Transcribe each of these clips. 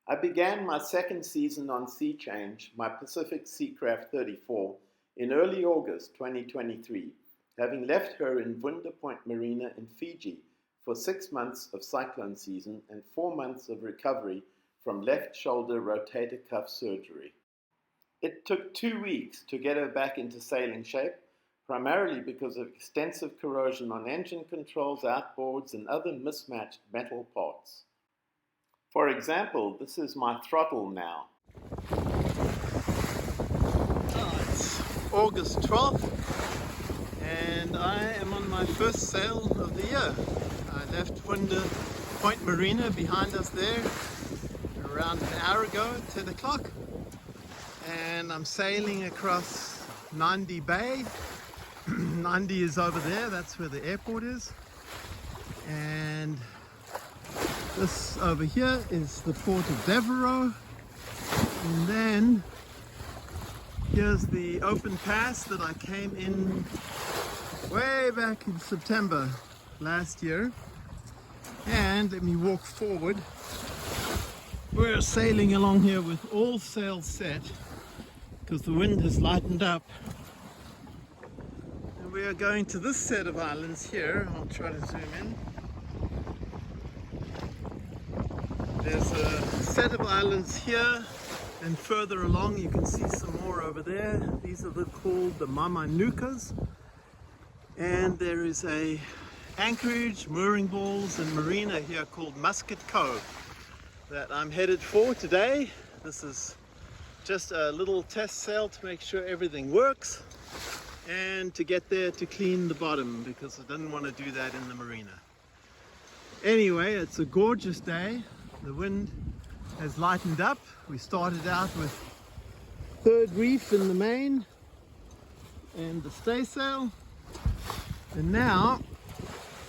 I began my second season on Sea Change, my Pacific Seacraft 34, in early August 2023, having left her in Vuda Point Marina in Fiji for 6 months of cyclone season and 4 months of recovery from left shoulder rotator cuff surgery. It took 2 weeks to get her back into sailing shape, primarily because of extensive corrosion on engine controls, outboards, and other mismatched metal parts. For example, this is my throttle now. It's August 12th, and I am on my first sail of the year. I left Vuda Point Marina behind us there around an hour ago at 10 o'clock, and I'm sailing across Nandi Bay. Nandi is over there, that's where the airport is, and this over here is the port of Devereux, and then here's the open pass that I came in way back in September last year. And let me walk forward. We're sailing along here with all sails set because the wind has lightened up. And we are going to this set of islands here. I'll try to zoom in. There's a set of islands here, and further along you can see some more over there. These are called the Mamanukas. And there is a anchorage, mooring balls and marina here called Musket Cove that I'm headed for today. This is just a little test sail to make sure everything works and to get there to clean the bottom because I didn't want to do that in the marina. Anyway, it's a gorgeous day. The wind has lightened up. We started out with third reef in the main and the staysail, and now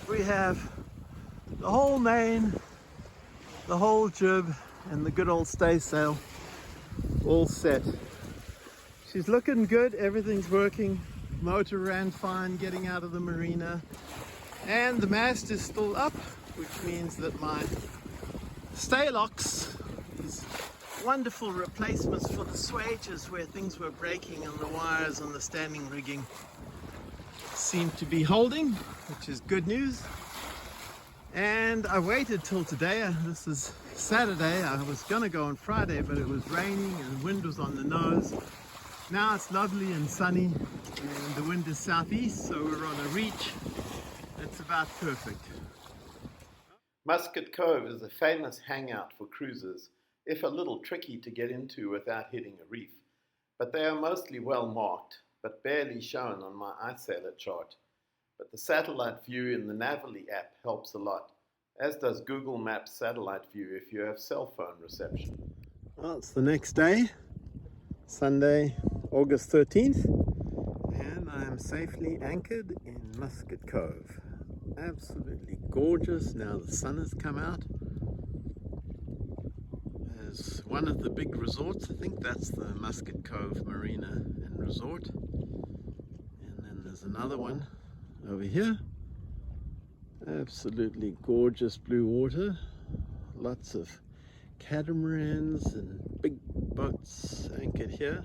we have the whole main, the whole jib, and the good old staysail all set. She's looking good, everything's working. Motor ran fine getting out of the marina, and the mast is still up, which means that my stay locks, these wonderful replacements for the swages where things were breaking on the wires on the standing rigging, seem to be holding, which is good news. And I waited till today. This is Saturday. I was gonna go on Friday, but it was raining and the wind was on the nose. Now it's lovely and sunny and the wind is southeast, so we're on a reach. It's about perfect. Musket Cove is a famous hangout for cruisers, if a little tricky to get into without hitting a reef. But they are mostly well marked, but barely shown on my iSailor chart. But the satellite view in the Navily app helps a lot, as does Google Maps satellite view if you have cell phone reception. Well, it's the next day, Sunday, August 13th, and I am safely anchored in Musket Cove. Absolutely gorgeous. Now the sun has come out. There's one of the big resorts, I think that's the Musket Cove Marina and Resort. And then there's another one over here. Absolutely gorgeous blue water. Lots of catamarans and big boats anchored here.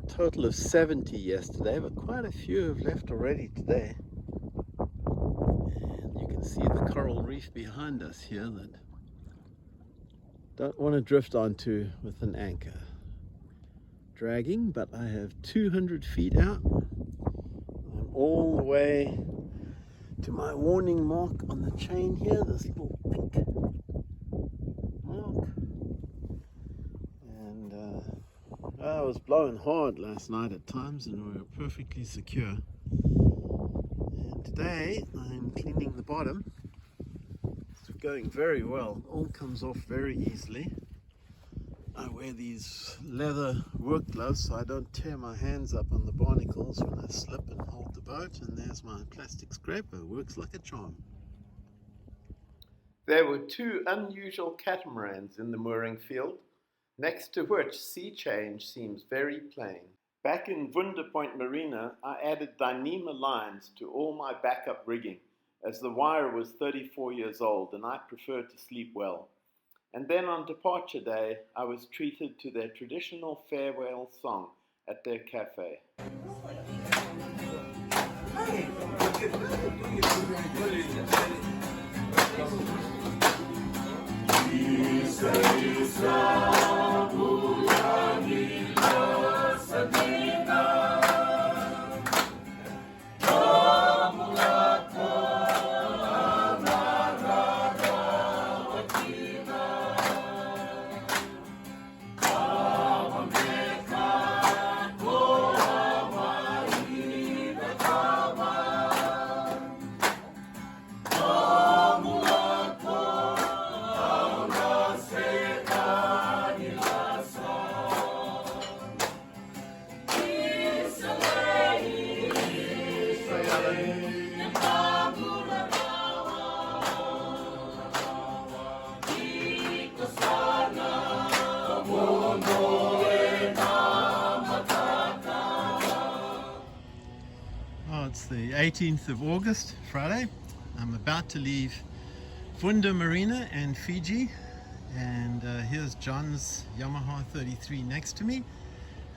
Total of 70 yesterday, but quite a few have left already today. See the coral reef behind us here that don't want to drift onto with an anchor. Dragging, but I have 200 feet out. I'm all the way to my warning mark on the chain here, this little pink mark. And I was blowing hard last night at times and we were perfectly secure. Today I'm cleaning the bottom. It's going very well. It all comes off very easily. I wear these leather work gloves so I don't tear my hands up on the barnacles when I slip and hold the boat. And there's my plastic scraper. Works like a charm. There were 2 unusual catamarans in the mooring field, next to which sea change seems very plain. Back in Vuda Point Marina, I added Dyneema lines to all my backup rigging, as the wire was 34 years old and I preferred to sleep well. And then on departure day, I was treated to their traditional farewell song at their cafe. It's the 18th of August, Friday. I'm about to leave Vuda Marina and Fiji, and here's John's Yamaha 33 next to me,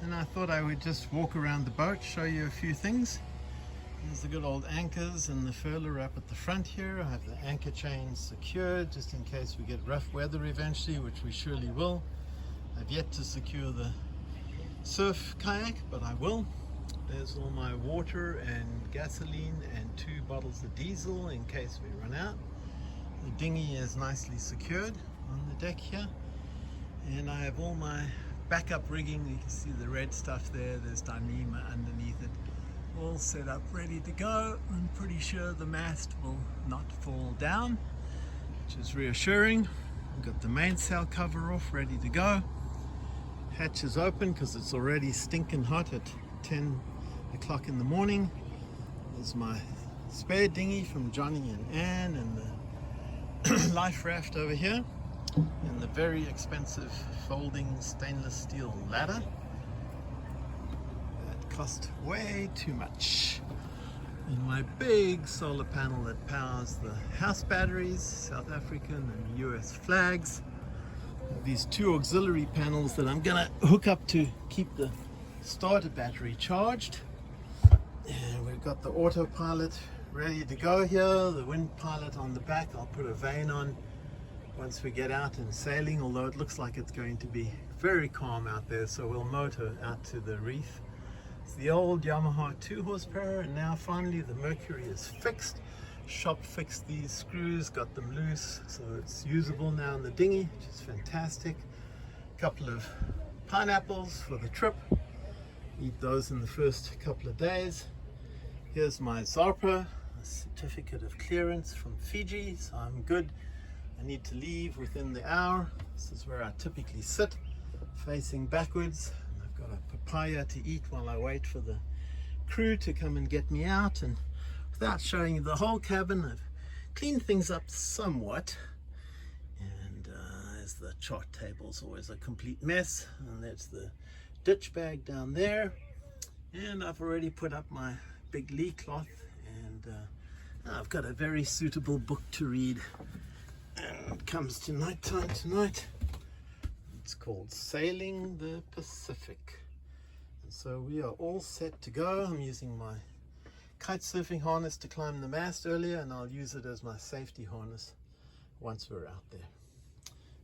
and I thought I would just walk around the boat, show you a few things. There's the good old anchors and the furler up at the front here. I have the anchor chains secured just in case we get rough weather eventually, which we surely will. I've yet to secure the surf kayak, but I will. There's all my water and gasoline and 2 bottles of diesel in case we run out. The dinghy is nicely secured on the deck here, and I have all my backup rigging. You can see the red stuff there. There's Dyneema underneath it, all set up ready to go. I'm pretty sure the mast will not fall down, which is reassuring. I've got the mainsail cover off, ready to go. Hatch is open because it's already stinking hot at 10 o'clock in the morning. There's my spare dinghy from Johnny and Anne, and the life raft over here, and the very expensive folding stainless steel ladder that cost way too much, and my big solar panel that powers the house batteries, South African and US flags. These 2 auxiliary panels that I'm gonna hook up to keep the starter battery charged. And we've got the autopilot ready to go here, the Windpilot on the back. I'll put a vane on once we get out and sailing, although it looks like it's going to be very calm out there, so we'll motor out to the reef. It's the old Yamaha 2 horsepower, and now finally the Mercury is fixed. Shop fixed these screws, got them loose, so it's usable now in the dinghy, which is fantastic. A couple of pineapples for the trip. Eat those in the first couple of days. Here's my Zarpa, a certificate of clearance from Fiji, so I'm good. I need to leave within the hour. This is where I typically sit, facing backwards. And I've got a papaya to eat while I wait for the crew to come and get me out. And without showing you the whole cabin, I've cleaned things up somewhat. And there's the chart table's always a complete mess. And there's the ditch bag down there. And I've already put up my big lee cloth, and I've got a very suitable book to read, and it comes to night time tonight. It's called Sailing the Pacific, and so we are all set to go. I'm using my kite surfing harness to climb the mast earlier, and I'll use it as my safety harness once we're out there.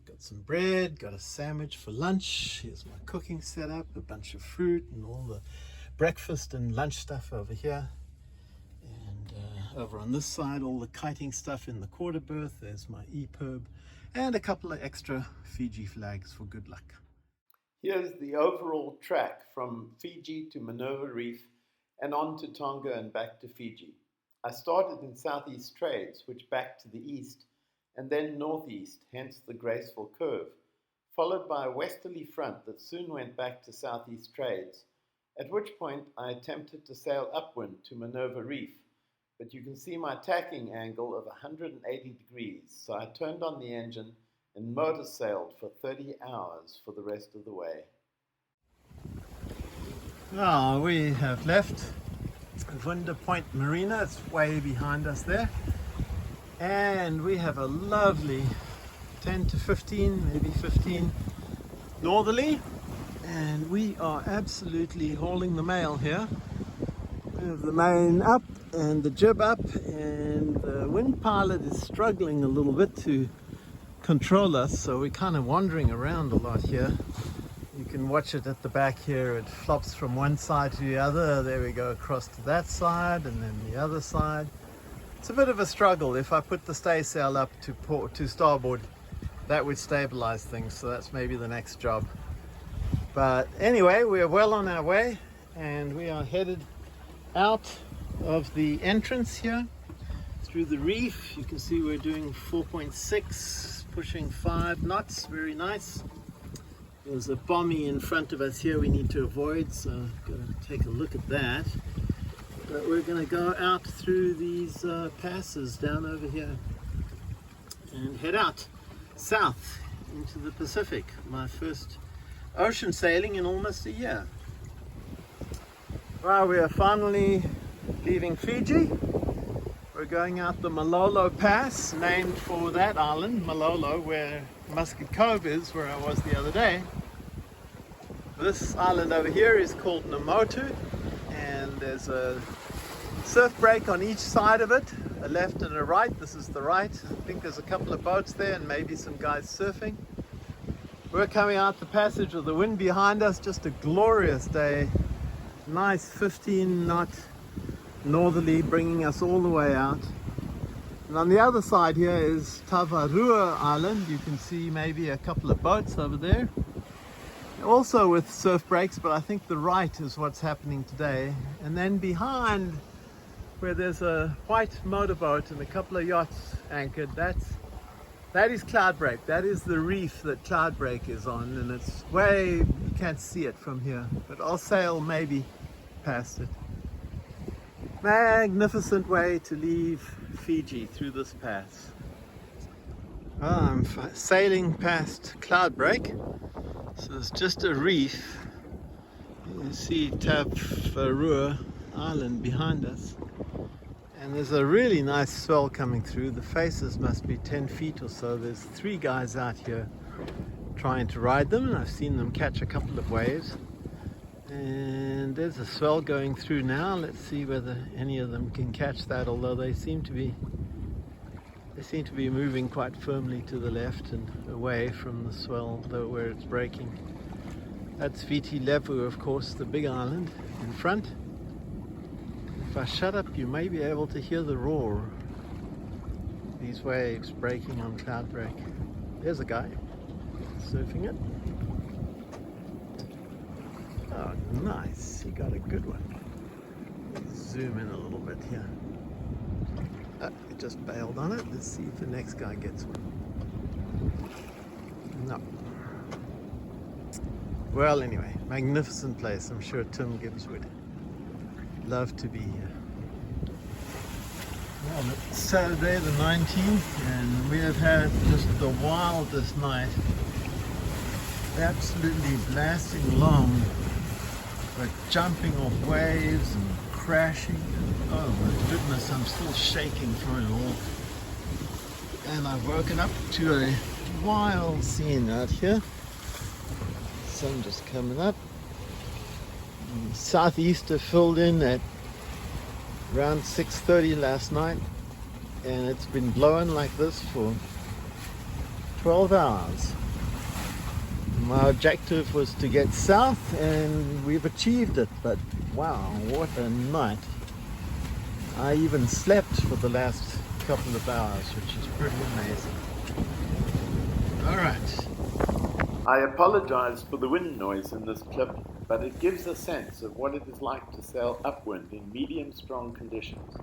Got some bread, got a sandwich for lunch. Here's my cooking setup, a bunch of fruit and all the breakfast and lunch stuff over here, and over on this side all the kiting stuff in the quarter berth. There's my EPIRB and a couple of extra Fiji flags for good luck. Here's the overall track from Fiji to Minerva Reef and on to Tonga and back to Fiji. I started in southeast trades, which backed to the east, and then northeast, hence the graceful curve, followed by a westerly front that soon went back to southeast trades, at which point I attempted to sail upwind to Minerva Reef, but you can see my tacking angle of 180 degrees, so I turned on the engine and motor sailed for 30 hours for the rest of the way. Well, we have left Vuda Point Marina. It's way behind us there, and we have a lovely 10 to 15, maybe 15 northerly, and we are absolutely hauling the mail here. We have the main up and the jib up, and the Windpilot is struggling a little bit to control us, so we're kind of wandering around a lot here. You can watch it at the back here. It flops from one side to the other. There we go, across to that side and then the other side. It's a bit of a struggle. If I put the staysail up to starboard, that would stabilize things, so that's maybe the next job. But anyway, we are well on our way, and we are headed out of the entrance here through the reef. You can see we're doing 4.6, pushing 5 knots. Very nice. There's a bommy in front of us here we need to avoid, so I'm going to take a look at that. But we're going to go out through these passes down over here and head out south into the Pacific. My first ocean sailing in almost a year. Well, we are finally leaving Fiji. We're going out the Malolo Pass, named for that island, Malolo, where Musket Cove is, where I was the other day. This island over here is called Namotu, and there's a surf break on each side of it, a left and a right. This is the right. I think there's a couple of boats there and maybe some guys surfing. We're coming out the passage with the wind behind us. Just a glorious day. Nice 15 knot northerly, bringing us all the way out. And on the other side here is Tavarua Island. You can see maybe a couple of boats over there, also with surf breaks, but I think the right is what's happening today. And then behind, where there's a white motorboat and a couple of yachts anchored, that is Cloudbreak. That is the reef that Cloudbreak is on, and it's way, you can't see it from here, but I'll sail maybe past it. Magnificent way to leave Fiji through this pass. Well, I'm sailing past Cloudbreak, so it's just a reef. You can see Tavarua Island behind us, and there's a really nice swell coming through. The faces must be 10 feet or so. There's 3 guys out here trying to ride them, and I've seen them catch a couple of waves. And there's a swell going through now. Let's see whether any of them can catch that, although they seem to be moving quite firmly to the left and away from the swell, though, where it's breaking. That's Viti Levu, of course, the big island in front. If I shut up, you may be able to hear the roar. These waves breaking on Cloudbreak. There's a guy surfing it. Oh, nice. He got a good one. Let's zoom in a little bit here. Oh, he just bailed on it. Let's see if the next guy gets one. No. Well, anyway, magnificent place. I'm sure Tim Gibbs would love to be here. Well, it's Saturday the 19th, and we have had just the wildest night. Absolutely blasting along, but jumping off waves and crashing, and oh my goodness, I'm still shaking from it all. And I've woken up to a wild scene out here. Sun just coming up. Southeaster filled in at around 6:30 last night, and it's been blowing like this for 12 hours. My objective was to get south, and we've achieved it, but wow, what a night. I even slept for the last couple of hours, which is pretty amazing. Alright. I apologize for the wind noise in this clip, but it gives a sense of what it is like to sail upwind in medium strong conditions.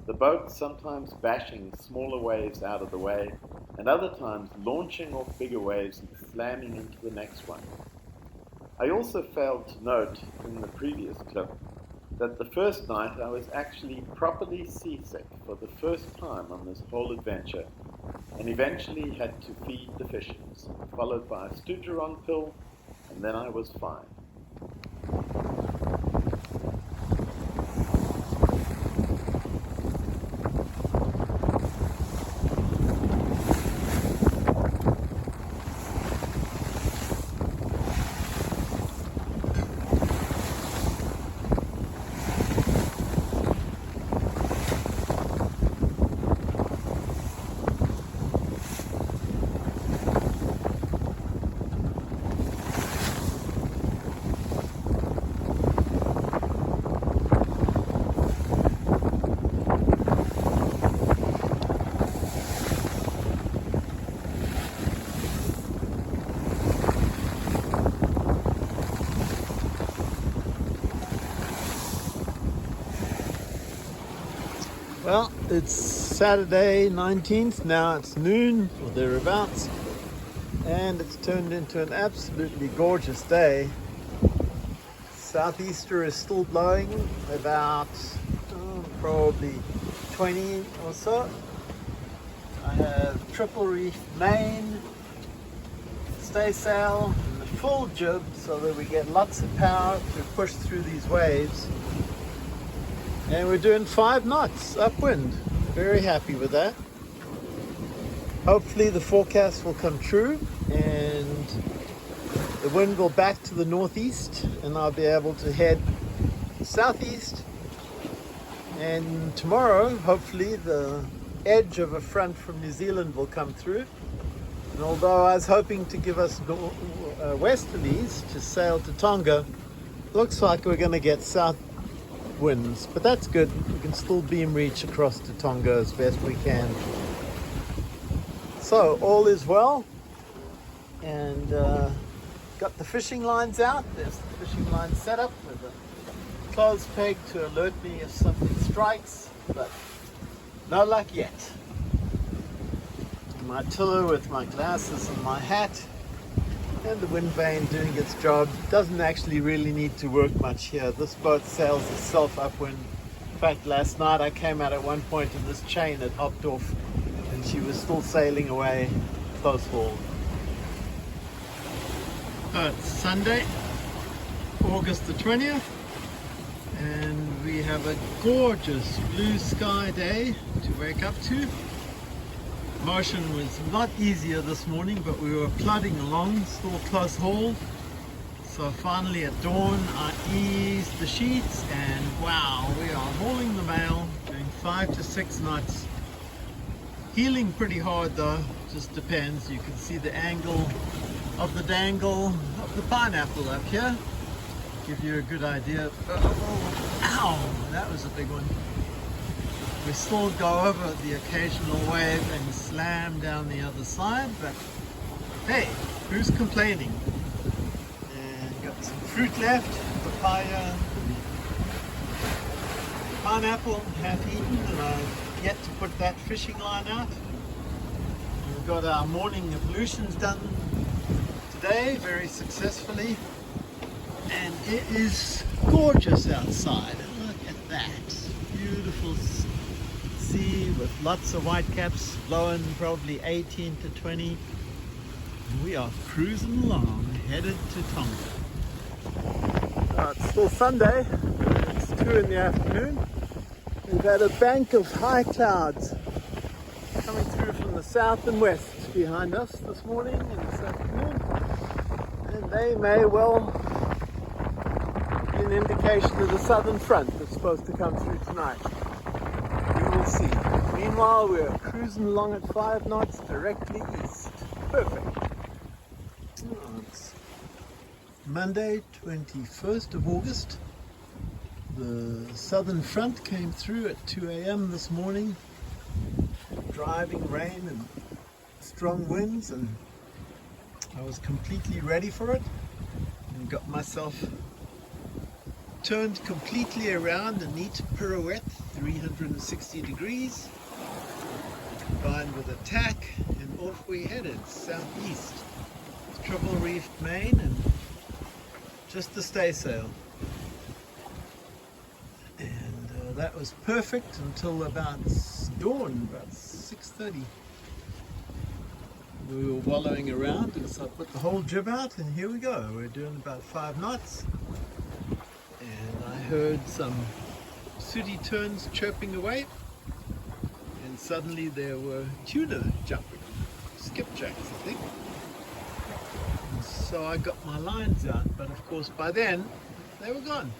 The boat sometimes bashing smaller waves out of the way, and other times launching off bigger waves and slamming into the next one. I also failed to note in the previous clip that the first night I was actually properly seasick for the first time on this whole adventure, and eventually had to feed the fishes, followed by a Stugeron pill, and then I was fine. It's Saturday 19th, now it's noon or thereabouts, and it's turned into an absolutely gorgeous day. Southeaster is still blowing about probably 20 or so. I have triple reef main, staysail, and the full jib so that we get lots of power to push through these waves. And we're doing 5 knots upwind. Very happy with that. Hopefully the forecast will come true and the wind will back to the northeast and I'll be able to head southeast. And tomorrow, hopefully, the edge of a front from New Zealand will come through. And although I was hoping to give us westerlies to sail to Tonga, looks like we're going to get south winds, but that's good. We can still beam reach across to Tonga as best we can. So all is well, and got the fishing lines out. There's the fishing line set up with a clothes peg to alert me if something strikes, but no luck yet. My tiller with my glasses and my hat, and the wind vane doing its job. Doesn't actually really need to work much here. This boat sails itself upwind. In fact, last night I came out at one point and this chain had hopped off and she was still sailing away close haul. It's Sunday, August the 20th, and we have a gorgeous blue sky day to wake up to. Motion was a lot easier this morning, but we were plodding along, still close haul. So finally at dawn I eased the sheets and wow, we are hauling the mail, doing 5 to 6 knots. Heeling pretty hard though, just depends. You can see the angle of the dangle of the pineapple up here. Give you a good idea. Oh, ow, that was a big one. We still go over the occasional wave and slam down the other side, but hey, who's complaining? And got some fruit left, papaya, pineapple half eaten, and I've yet to put that fishing line out. We've got our morning ablutions done today very successfully, and it is gorgeous outside. Look at that, beautiful sea with lots of white caps blowing probably 18 to 20. We are cruising along headed to Tonga. It's still Sunday, it's 2 in the afternoon. We've had a bank of high clouds coming through from the south and west behind us this morning and this afternoon, and they may well be an indication of the southern front that's supposed to come through tonight. We'll see. Meanwhile, we're cruising along at 5 knots directly east. Perfect. Oh, it's Monday, 21st of August. The southern front came through at 2 a.m. this morning. Driving rain and strong winds, and I was completely ready for it and got myself turned completely around, a neat pirouette, 360 degrees, combined with a tack, and off we headed, southeast. Triple reefed main and just the staysail. And that was perfect until about dawn, about 6:30. We were wallowing around, and so I put the whole jib out, and here we go. We're doing about 5 knots. And I heard some sooty terns chirping away, and suddenly there were tuna jumping, skipjacks I think. And so I got my lines out, but of course by then they were gone.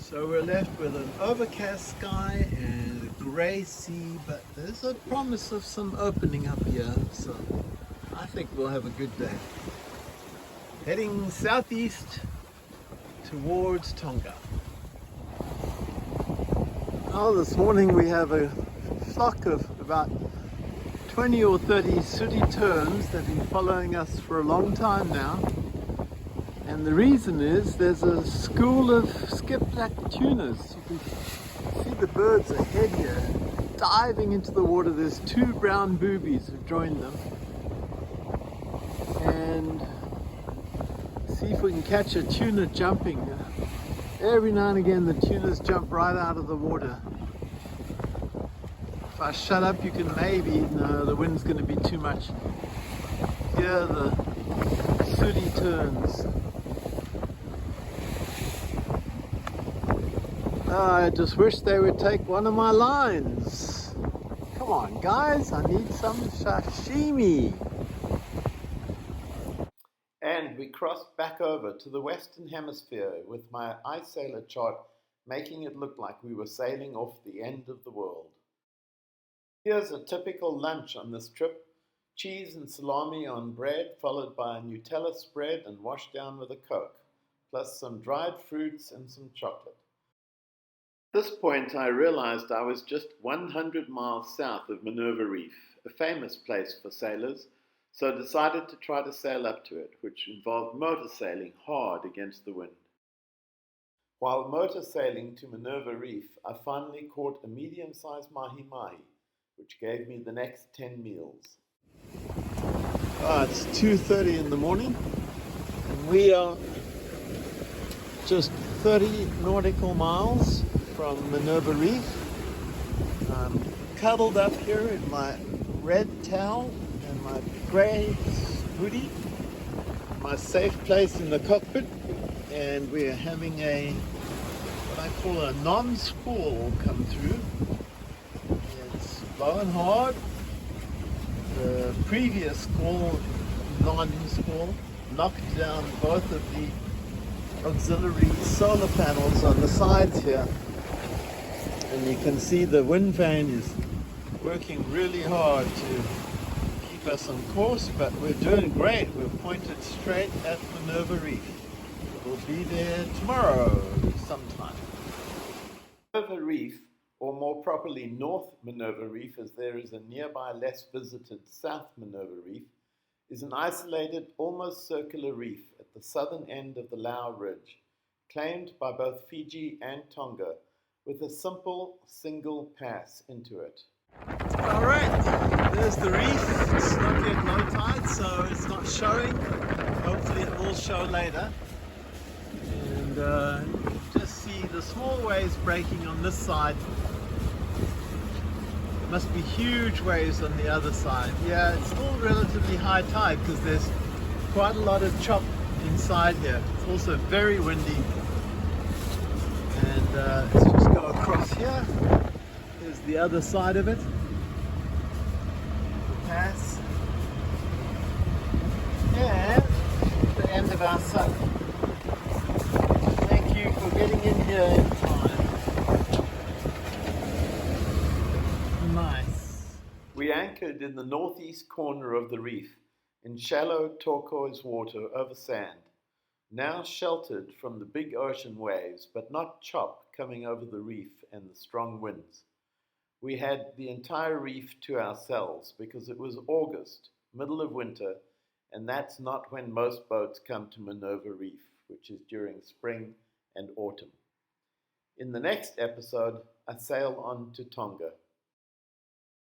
So we're left with an overcast sky and a grey sea, but there's a promise of some opening up here, so I think we'll have a good day. Heading southeast towards Tonga. Oh, this morning we have a flock of about 20 or 30 sooty terns that have been following us for a long time now. And the reason is there's a school of skipjack tunas. You can see the birds ahead here, diving into the water. There's two brown boobies who joined them. And see if we can catch a tuna jumping. Every now and again the tunas jump right out of the water. If I shut up you can maybe, no, the wind's going to be too much. Here the sooty turns. I just wish they would take one of my lines. Come on guys, I need some sashimi. And we crossed back over to the Western Hemisphere with my iSailor chart making it look like we were sailing off the end of the world. Here's a typical lunch on this trip: cheese and salami on bread, followed by a Nutella spread and washed down with a Coke, plus some dried fruits and some chocolate. At this point I realized I was just 100 miles south of Minerva Reef, a famous place for sailors, so I decided to try to sail up to it, which involved motor sailing hard against the wind. While motor sailing to Minerva Reef, I finally caught a medium-sized mahi-mahi, which gave me the next 10 meals. It's 2:30 in the morning, and we are just 30 nautical miles from Minerva Reef. I'm cuddled up here in my red towel and my grey hoodie, my safe place in the cockpit, and we're having what I call a non-squall come through. It's blowing hard. The previous squall, non-squall, knocked down both of the auxiliary solar panels on the sides here, and you can see the wind vane is working really hard to keep us on course, but we're doing great. We're pointed straight at Minerva Reef. We'll be there tomorrow sometime. Minerva Reef, or more properly North Minerva Reef, as there is a nearby less visited South Minerva Reef, is an isolated, almost circular reef at the southern end of the Lau Ridge, claimed by both Fiji and Tonga, with a simple single pass into it. Alright, there's the reef. It's not yet low tide, so it's not showing. Hopefully it will show later. And you just see the small waves breaking on this side. There must be huge waves on the other side. Yeah, it's still relatively high tide because there's quite a lot of chop inside here. It's also very windy. And let's just go across here. Here's the other side of it. The pass. And the end of our sun. Thank you for getting in here in time. Nice. We anchored in the northeast corner of the reef, in shallow turquoise water over sand, now sheltered from the big ocean waves, but not chop coming over the reef and the strong winds. We had the entire reef to ourselves because it was August, middle of winter, and that's not when most boats come to Minerva Reef, which is during spring and autumn. In the next episode, I sail on to Tonga.